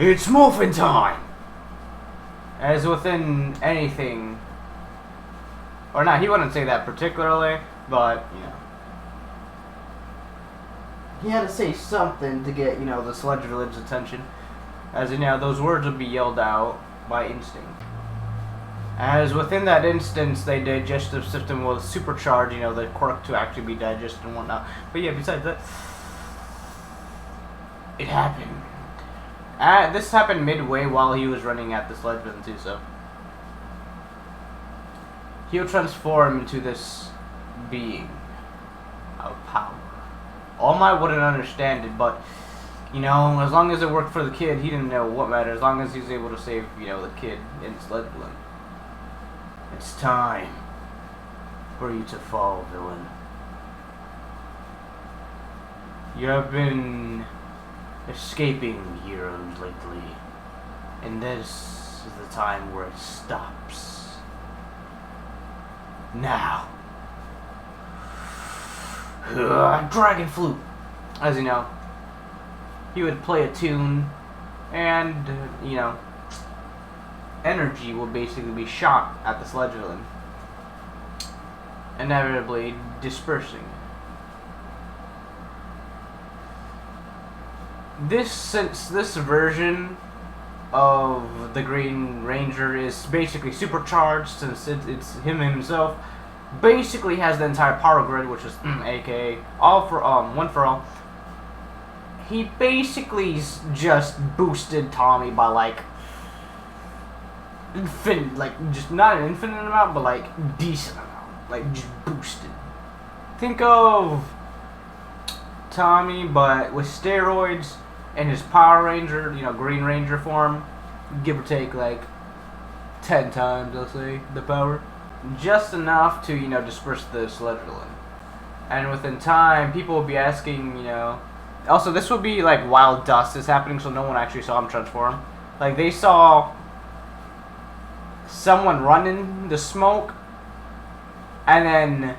It's morphin' time! As within anything... Or not, he wouldn't say that particularly, but, you know. He had to say something to get, you know, the Sludge Village's attention. As, you know, those words would be yelled out by instinct. As within that instance, the digestive system was supercharged, you know, the quirk to actually be digested and whatnot. But yeah, besides that, it happened. This happened midway while he was running at the Sludge Villain too, so. He'll transform into this being of power. All Might wouldn't understand it, but, you know, as long as it worked for the kid, he didn't know what mattered, as long as he was able to save, you know, the kid in Sludge Villain. It's time for you to fall, villain. You have been escaping heroes lately, and this is the time where it stops. Now. Dragon Flute. As you know, he would play a tune, and, you know, energy will basically be shot at the Sludge Villain, inevitably dispersing. Since this version of the Green Ranger is basically supercharged, since it's him himself, basically has the entire power grid, which is aka all for one for all. He basically just boosted Tommy by like infinite, like just not an infinite amount, but like decent amount, like just boosted. Think of Tommy, but with steroids and his Power Ranger, you know, Green Ranger form, give or take like 10 times, I'll say, the power. Just enough to, you know, disperse the Sludge Villain. And within time, people will be asking, you know... Also, this would be, like, while dust is happening, so no one actually saw him transform. Like, they saw someone run in the smoke, and then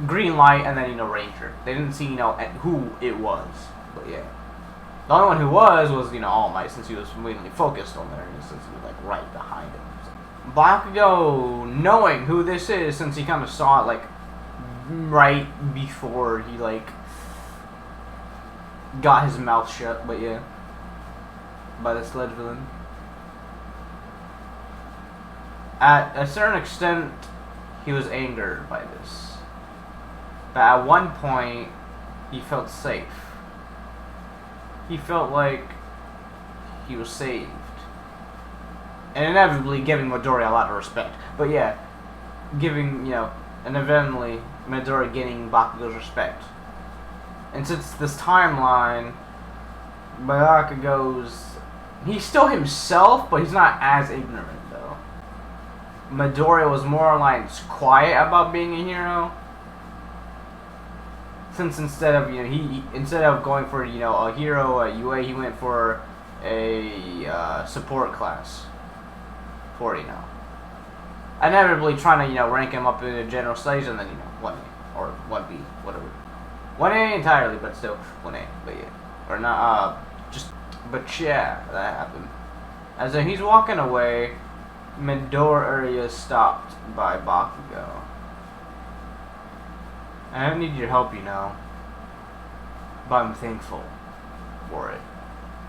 green light, and then, you know, Ranger. They didn't see, you know, who it was. But, yeah. The only one who was, you know, All Might, since he was mainly focused on there, since he was, like, right behind him. Bakugo, knowing who this is, since he kind of saw it, like, right before he, like, got his mouth shut, but yeah, by the Sludge Villain. At a certain extent, he was angered by this. But at one point, he felt safe. He felt like he was saved. And inevitably giving Midori a lot of respect. But yeah, giving, you know, and eventually Midori getting Bakugo's respect. And since this timeline, he's still himself, but he's not as ignorant though. Midori was more like quiet about being a hero. Since instead of, you know, instead of going for, you know, a hero, a UA, he went for a support class. 40 now. Inevitably trying to, you know, rank him up in the general studies, and then, you know, 1A or 1B, whatever. 1A entirely, but still 1A, but yeah. Or not, but yeah, that happened. As in, he's walking away, Midori is stopped by Bakugo. I don't need your help, you know, but I'm thankful for it.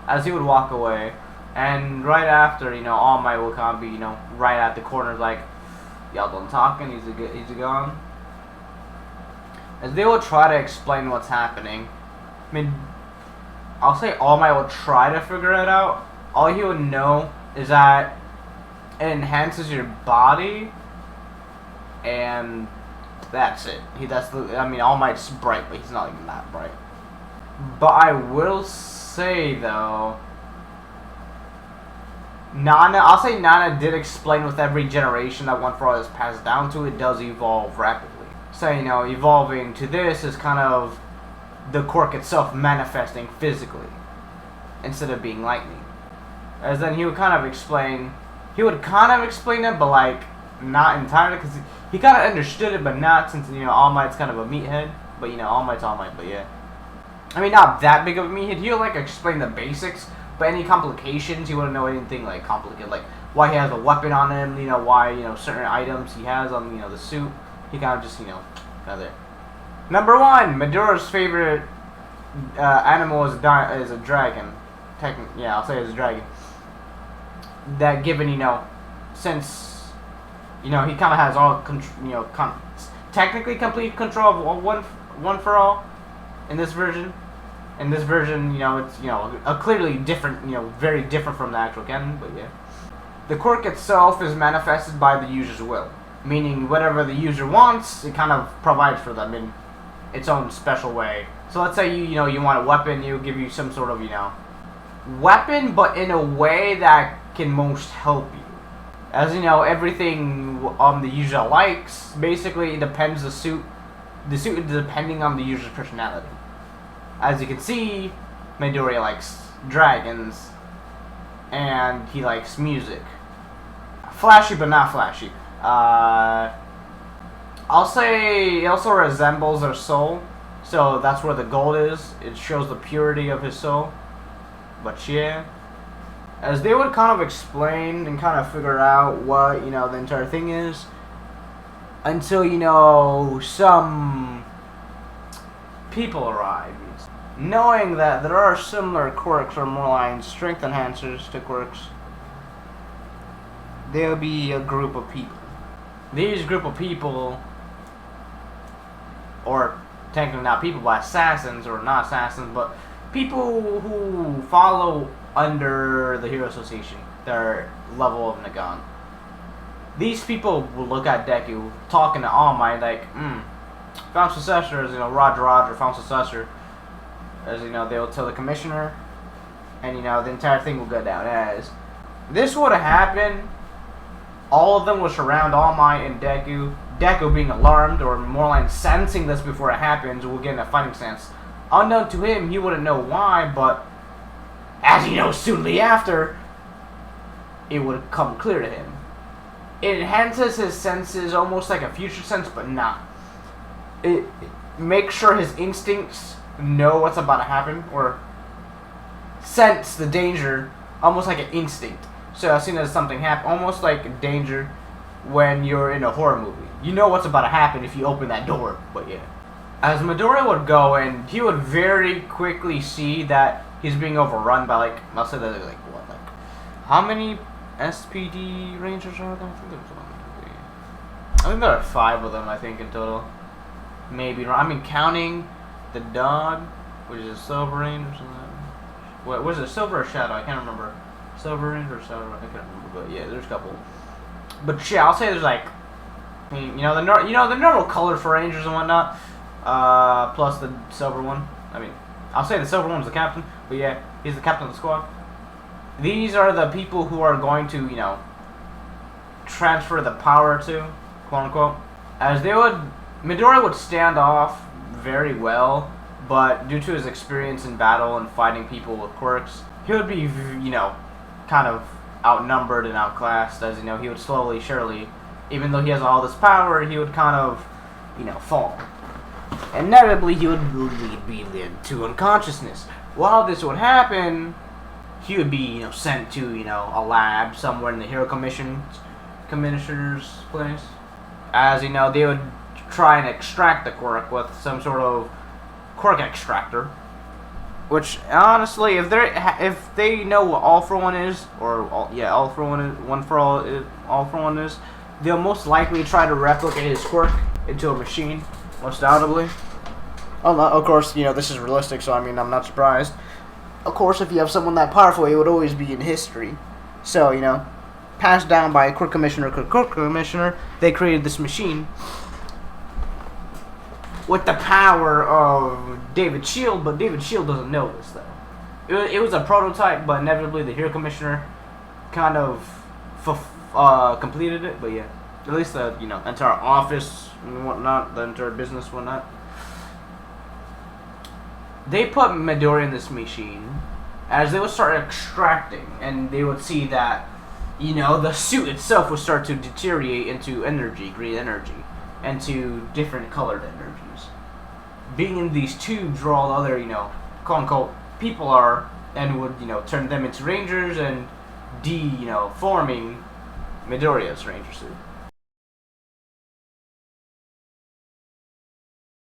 As he would walk away, and right after, you know, All Might will kind of be, you know, right at the corner, like, y'all done talking, he's gone. As they will try to explain what's happening, I mean, I'll say All Might will try to figure it out. All he would know is that it enhances your body, and that's it. I mean, All Might's bright, but he's not even that bright. But I will say, though, I'll say Nana did explain with every generation that One for All is passed down to, it does evolve rapidly. So, you know, evolving to this is kind of the quirk itself manifesting physically, instead of being lightning. As then he would kind of explain it, but like, not entirely, because he kind of understood it, but not, since, you know, All Might's kind of a meathead. But, you know, All Might's All Might, but yeah. I mean, not that big of a meathead. He'll, like, explain the basics, But any complications, he wouldn't know anything like complicated, like why he has a weapon on him, you know, why, you know, certain items he has on, you know, the suit. He kind of just, you know, kind of there. Number 1, Midoriya's favorite animal is a dragon. Yeah, I'll say it's a dragon. That given, you know, since, you know, he kind of has all, you know, technically complete control of one for all in this version. In this version, you know, it's, you know, a clearly different, you know, very different from the actual canon, but yeah. The quirk itself is manifested by the user's will, meaning whatever the user wants, it kind of provides for them in its own special way. So let's say you know, you want a weapon, it'll give you some sort of, you know, weapon, but in a way that can most help you. As you know, everything the user likes, basically it depends the suit is depending on the user's personality. As you can see, Midoriya likes dragons, and he likes music. Flashy, but not flashy. I'll say it also resembles their soul, so that's where the gold is. It shows the purity of his soul. But yeah, as they would kind of explain and kind of figure out what, you know, the entire thing is, until, you know, some people arrive. Knowing that there are similar quirks or more like strength enhancers to quirks, there'll be a group of people. These group of people, or technically not people, but assassins, or not assassins, but people who follow under the Hero Association, their level of Nagan. These people will look at Deku, talking to All Might, like, found successor, as you know, Roger, found successor. As you know, they will tell the commissioner, and you know, the entire thing will go down as this would have happened. All of them will surround All Might and Deku. Deku being alarmed, or more like sensing this before it happens, will get in a fighting stance. Unknown to him, he wouldn't know why, but as he knows soonly after, it would come clear to him. It enhances his senses, almost like a future sense, but not. It makes sure his instincts know what's about to happen, or sense the danger, almost like an instinct. So as soon as something happens, almost like danger when you're in a horror movie. You know what's about to happen if you open that door, but yeah. As Midoriya would go, and he would very quickly see that he's being overrun by, like, I'll say that, like, what, like, how many SPD Rangers are there? I think there are 5 of them, I think, in total. Maybe, I mean, counting the dog, which is a Silver Ranger, what was it, Silver or Shadow? I can't remember. Silver Ranger or Shadow? I can't remember, but yeah, there's a couple. But yeah, I'll say there's like, I mean, you know, the normal color for Rangers and whatnot, plus the silver one. I mean, I'll say the silver one's the captain, but yeah, he's the captain of the squad. These are the people who are going to, you know, transfer the power to, quote unquote, as they would. Midoriya would stand off very well, but due to his experience in battle and fighting people with quirks, he would be, you know, kind of outnumbered and outclassed, as you know, he would slowly, surely, even though he has all this power, he would kind of, you know, fall. Inevitably, he would be led to unconsciousness. While this would happen, he would be, you know, sent to, you know, a lab somewhere in the Hero Commissioner's place. As you know, they would try and extract the quirk with some sort of quirk extractor. Which, honestly, if they know what All for One is, or All for One is, One for All for One is, they'll most likely try to replicate his quirk into a machine, most doubtably. Of course, you know, this is realistic, so I mean, I'm not surprised. Of course, if you have someone that powerful, it would always be in history. So, you know, passed down by a quirk commissioner, they created this machine with the power of David Shield, but David Shield doesn't know this, though. It was a prototype, but inevitably the Hero Commissioner kind of completed it, but yeah. At least the, you know, entire office and whatnot, the entire business and whatnot. They put Midoriya in this machine, as they would start extracting, and they would see that, you know, the suit itself would start to deteriorate into energy, green energy, and to different colored energies. Being in these tubes where all the other, you know, quote-unquote people are, and would, you know, turn them into Rangers and forming Midoriya's Ranger suit.